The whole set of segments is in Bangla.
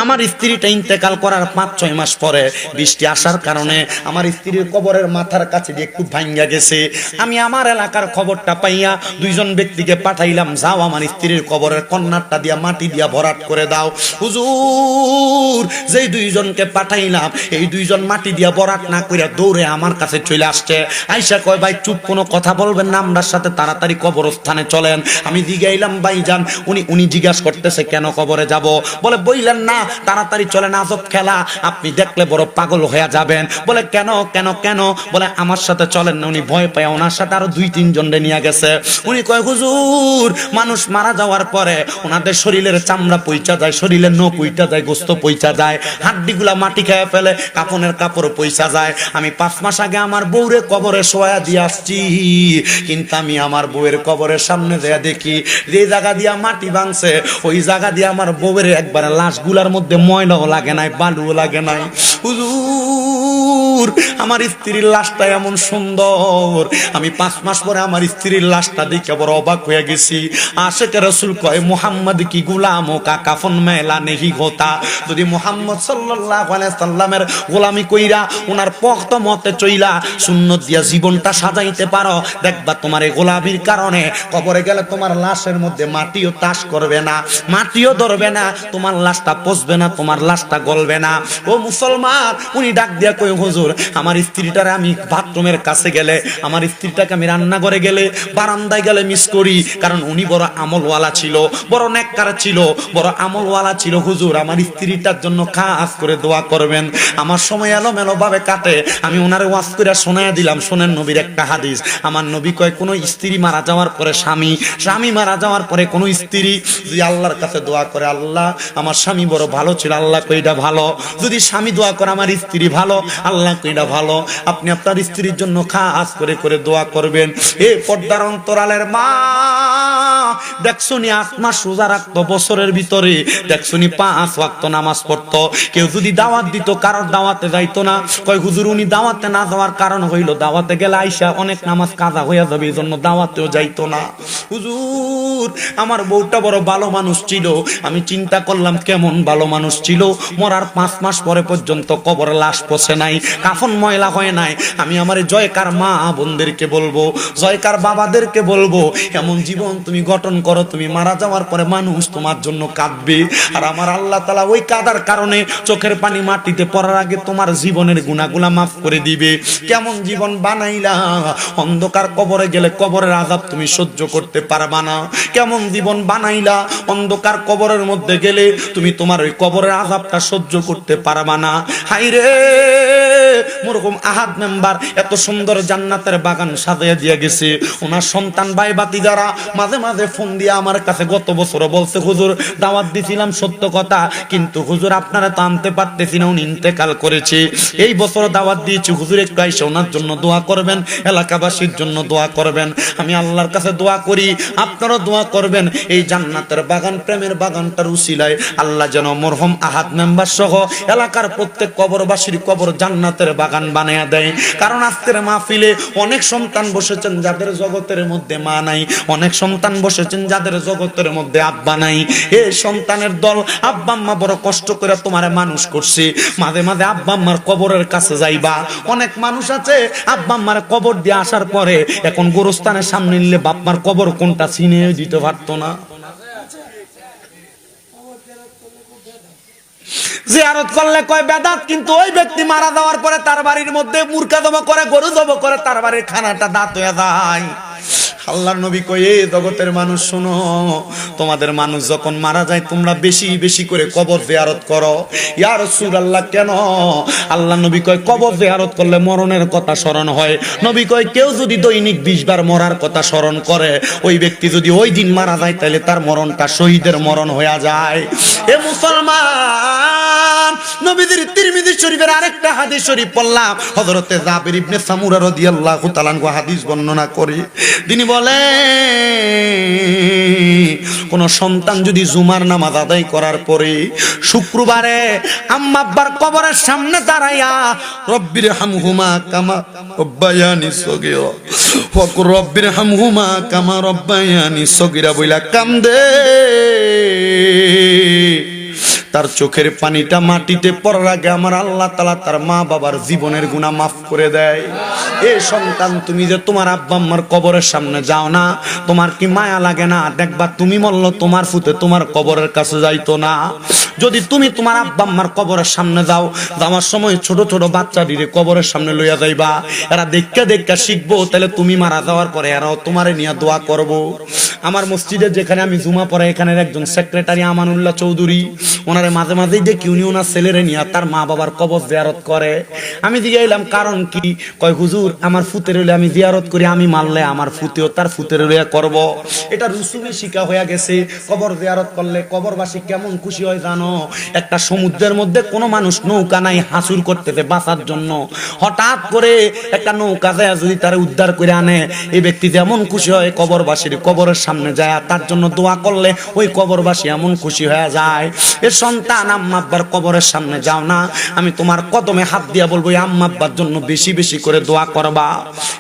আমার স্ত্রীটা ইন্তেকাল করার 5-6 মাস পরে বৃষ্টি আসার কারণে আমার স্ত্রীর কবরের মাথার কাছে দিয়ে একটু ভাঙ্গা গেছে। আমি আমার এলাকার খবরটা পাইয়া 2 জন ব্যক্তিকে পাঠাইলাম, যাও আমার স্ত্রীর কবরের কর্নারটা দিয়া মাটি দিয়া ভরাট করে দাও। হুজুর যেই 2 জনকে পাঠাইলাম, এই 2 জন মাটি দিয়া ভরাট না কইরা দৌড়ে আমার কাছে চলে আসছে। আইসা কয়, ভাই চুপ, কোনো কথা বলবেন না, আমরার সাথে তাড়াতাড়ি কবরস্থানে চলেন। আমি জিগাইলাম, ভাইজান উনি জিজ্ঞাসা করতেছে কেন কবরে যাব? বলে বইলেন না, তাড়াতাড়ি চলেন, আজব খেলা, আপনি দেখলে বড় পাগল হয়ে যাবেন। বলে কেন কেন কেন? বলে আমার সাথে চলেন না। উনি ভয় পায়, ওনার সাথে আরো 2-3 জনরে নিয়ে গেছে। উনি কয়, হুজুর মানুষ মারা যাওয়ার পরে ওনাদের শরীরের চামড়া পইচা যায়, শরীরের নখ পইচা যায়, গোস্ত পইচা যায়, হাড্ডিগুলা মাটি খেয়ে ফেলে, কাপনের কাপড় পইচা যায়। আমি 5 মাস আগে আমার বউরে কবরে শোয়া দিয়ে আসছি, কিন্তু আমি আমার বউয়ের কবরের সামনে যেয়ে দেখি যে জায়গা দিয়া মাটি ভাঙছে ওই জায়গা দিয়ে আমার বউয়ের একবার লাশগুলার মধ্যে ময়লাও লাগে নাই, বালুও লাগে নাই। হুজুর আমার স্ত্রীর লাশটা এমন সুন্দর, আমি 5 মাস পরে আমার স্ত্রীর লাশটা দেখে বড় অবাক হয়ে গেছি। আশিকে রাসূল কয়, মুহাম্মদ কি গুলামো কা কাফন মেলা নেহি হোতা। যদি মুহাম্মদ সাল্লাল্লাহু আলাইহি সাল্লামের গোলামি কইরা ওনার পক্ত মতে চইলা সুন্নত দিয়া জীবনটা সাজাইতে পারো, দেখবা তোমার এই গোলামির কারণে কবরে গেলে তোমার লাশের মধ্যে মাটিও তাস করবে না, মাটিও ধরবে না, তোমার লাশটা পচবে না, তোমার লাশটা গলবে না। ও মুসলমান, উনি ডাক দিয়া কই, হুজুর আমার স্ত্রীটারে আমি বাথরুমের কাছে গেলে, আমার স্ত্রীটাকে আমি রান্নাঘরে গেলে, বারান্দায় গেলে মিস করি, কারণ উনি বড় আমলওয়ালা ছিল, বড় নেককার ছিল, বড় আমলওয়ালা ছিল। হুজুর আমার স্ত্রীটার জন্য খাস করে দোয়া করবেন। আমার সময় এলোমেলো ভাবে কাটে, আমি ওনারে ওয়াজ করে শোনায়া দিলাম, শোনেন নবীর একটা হাদিস। আমার নবী কয়, কোন স্ত্রী মারা যাওয়ার পরে স্বামী মারা যাওয়ার পরে কোন স্ত্রী যদি আল্লাহর কাছে দোয়া করে, আল্লাহ আমার স্বামী বড় ভালো ছিল, আল্লাহ কইটা ভালো। যদি স্বামী দোয়া করে আমার স্ত্রী ভালো, আল্লাহ কইটা ভালো। আপনি আপনার স্ত্রীর জন্য খাস করে করে দোয়া করবেন। এ পর্দার অন্তরালের মা, দেখছনি 8 মাস রোজা রাখতো বছরের ভিতরে, দেখছনি 5 ওয়াক্ত নামাজ পড়তো। কেউ যদি দাওয়াত দিত, কারোর দাওয়াতে যাইতো না। কয় হুজুর উনি দাওয়াতে না যাওয়ার কারণ হইল দাওয়াতে গেলে আইসা অনেক নামাজ কাজা হইয়া যাবে, এই জন্য দাওয়াতেও যাইতো না। হুজুর আমার বউটা বড় ভালো মানুষ ছিল। আমি চিন্তা করলাম কেমন ভালো মানুষ ছিল, মরার 5 মাস পরে পর্যন্ত কবরে লাশ পচে নাই, কাফন ময়লা হয় নাই। আমি আমার জয়কার মা বোনদেরকে বলবো, জয়কার বাবাদেরকে বলবো, এমন জীবন তুমি গঠন করো, তুমি মারা যাওয়ার পরে মানুষ তোমার জন্য কাঁদবে। আর আমার আল্লাহ তাআলা ওই কাদার কারণে চোখের পানি মাটিতে পড়ার আগে তোমার জীবনের গুনাহগুলা মাফ করে দিবে। কেমন জীবন বানাইলা, অন্ধকার কবরে গেলে কবরের আযাব তুমি সহ্য করতে পারবা না। কেমন জীবন বানাইলা, অন্ধকার কবরের মধ্যে গেলে তুমি তোমার ওই কবরের আযাবটা সহ্য করতে পারবা না। হায়রে মরহুম আহাদ মেম্বার এত সুন্দর জান্নাতের বাগান সাজিয়ে দিয়ে গেছে। ওনার সন্তান ভাই বাতি যারা মাঝে মাঝে ফোন দিয়ে আমার কাছে গত বছর বলছে, হুজুর দাওয়াত দিছিলাম সত্য কথা, কিন্তু হুজুর আপনারা তো আনতে পারতেছি না, উনি ইন্তেকাল করেছে। এই বছর দাওয়াত দিয়েছি, হুজুর একটু আইসা ওনার জন্য দোয়া করবেন, এলাকাবাসীর জন্য দোয়া করবেন। আমি আল্লাহর কাছে দোয়া করি, আপনারাও দোয়া করবেন, এই জান্নাতের বাগান, প্রেমের বাগানটার উসিলায় আল্লাহ যেন মরহুম আহাদ মেম্বার সহ এলাকার প্রত্যেক কবরবাসীর কবর জান্নাতের বাগান বানায়া দেয়। কারণ আজকের মাহফিলে অনেক সন্তান বসেছেন যাদের জগতের মধ্যে মা নাই, অনেক সন্তান বসেছেন যাদের জগতের মধ্যে আব্বা নাই। এই সন্তানের দল, আব্বা আম্মা বড় কষ্ট করে তোমারে মানুষ করছে, মাঝে মাঝে আব্বা আম্মার কবরের কাছে যাইবা। অনেক মানুষ আছে আব্বা আম্মার কবর দিয়ে আসার পরে এখন গোরস্থানের সামনে নিলে বাপমার কবর কোনটা চিনে দিতে পারতো না। জিয়ারত করলে কয় বেদাত, কিন্তু ওই ব্যক্তি মারা যাওয়ার পরে তার বাড়ির মধ্যে মুরগা জমা করে, গরু জমা করে, তার বাড়ির খানাটা দাঁত হয়ে যায়। আল্লাহর নবী কয়, এই জগতের মানুষ শোনো, তোমাদের মানুষ যখন মারা যায় তোমরা বেশি বেশি করে কবর জিয়ারত করো। ইয়া রাসূলুল্লাহ কেন? আল্লাহ নবী কয়, কবর জিয়ারত করলে মরণের কথা স্মরণ হয়। নবী কয়, কেউ যদি দৈনিক 20 বার মরার কথা স্মরণ করে, ওই ব্যক্তি যদি ওই দিন মারা যায় তাহলে তার মরণটা শহীদের মরণ হয়ে যায়। এ মুসলমান, নবীদের তিরমিজি শরীফের আরেকটা হাদিস শরীফ পড়লাম, হযরতে জাবির ইবনে সামুরা রাদিয়াল্লাহু তাআলা আনহু হাদিস বর্ণনা করে তিনি বলে, কোন সন্তান যদি জুমার নামাজ আদায় করার পরে শুক্রবারে আম্মা আব্বার কবরের সামনে দাঁড়াইয়া রব্বির হামহুমা কামা রব্বায়ানি সগীরা ওয়াকুর রব্বির হামহুমা কামা রব্বায়ানি সগীরা বইলা কান্দে, তার চোখের পানিটা মাটিতে পড়ার আগে আমার আল্লাহ তাআলা তার মা বাবার জীবনের গুনাহ মাফ করে দেয়। এ সন্তান, তুমি যে তোমার আব্বা আম্মার কবরের সামনে যাও না, তোমার কি মায়া লাগে না? দেখবা তুমি মরল তোমার ফুতে তোমার কবরের কাছে যাইতো না। যদি তুমি তোমার আব্বা আম্মার কবরের সামনে যাও, যাওয়ার সময় ছোট ছোট বাচ্চাটিরে কবরের সামনে লইয়া যাইবা, এরা দেখা দেখা শিখবো, তাহলে তুমি মারা যাওয়ার পরে এরাও তোমারে নিয়ে দোয়া করবো। আমার মসজিদে যেখানে আমি জুমা পড়াই, এখানের একজন সেক্রেটারি আমানুল্লাহ চৌধুরী, ওনারে মাঝে মাঝেই দেখি উনি ওনার ছেলেরে নিয়ে তার মা বাবার কবর জিয়ারত করে। আমি জিজ্ঞাইলাম কারণ কি? কয় হুজুর, আমার ফুতের হইলে আমি জিয়ারত করি, আমি মারলে আমার ফুতেও তার ফুতের হইয়া করব। এটা রুসুমে শিখা হয়ে গেছে। কবর জিয়ারত করলে কবরবাসী কেমন খুশি হয় জানো? একটা সমুদ্রের মধ্যে কোনো মানুষ নৌকা নাই হাসুর করতেছে বাঁচার জন্য, হঠাৎ করে একটা নৌকা যায় যদি তার উদ্ধার করে আনে, এই ব্যক্তি যেমন খুশি হয় কবরবাসীর কবরের সামনে যায় তার জন্য দোয়া করলে ওই কবরবাসী এমন খুশি হয়ে যায়। এ সন্তান, আম্মা আব্বার কবরের সামনে যাও না, আমি তোমার কদমে হাত দিয়া বলবো আম্মা আব্বার জন্য বেশি বেশি করে দোয়া করবা।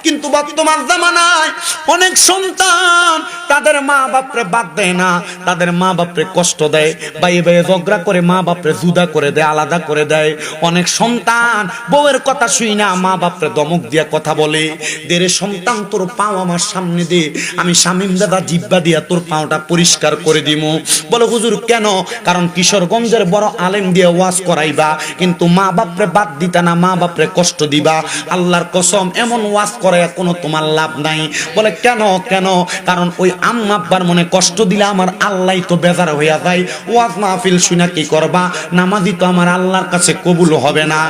কিন্তু বর্তমান জামানায় অনেক সন্তান তাদের মা বাপরে বাদ দেয় না, তাদের মা বাপরে কষ্ট দেয়, বাইয়ে বাইয়ে ঝগড়া করে মা বাপরে জুদা করে দেয়, আলাদা করে দেয়। অনেক সন্তান বউয়ের কথা শুই না মা বাপরে দমক দিয়া কথা বলে, দেরে সন্তান তোর পাও আমার সামনে দে, আমি শামীম দাদা জিব্বা দিয়া তোর পাওটা পরিষ্কার করে দিমু। বলো হুজুর কেন? কারণ কিশোরগঞ্জের বড় আলেম দিয়ে ওয়াজ করাইবা, কিন্তু মা বাপরে বাদ দিতা না, মা বাপরে কষ্ট দিবা। আল্লাহর কসম, এমন ওয়াজ করায় কোনো তোমার লাভ নাই। বলে কেন? কেন? কারণ ওই আম্মা আব্বার মনে কষ্ট দিলে আমার আল্লাহ তো বেজার হইয়া যায়। ওয়াজ মাহফিল শুনা কি করবা? নামাজি তো আমার আল্লাহর কাছে কবুল হবে না।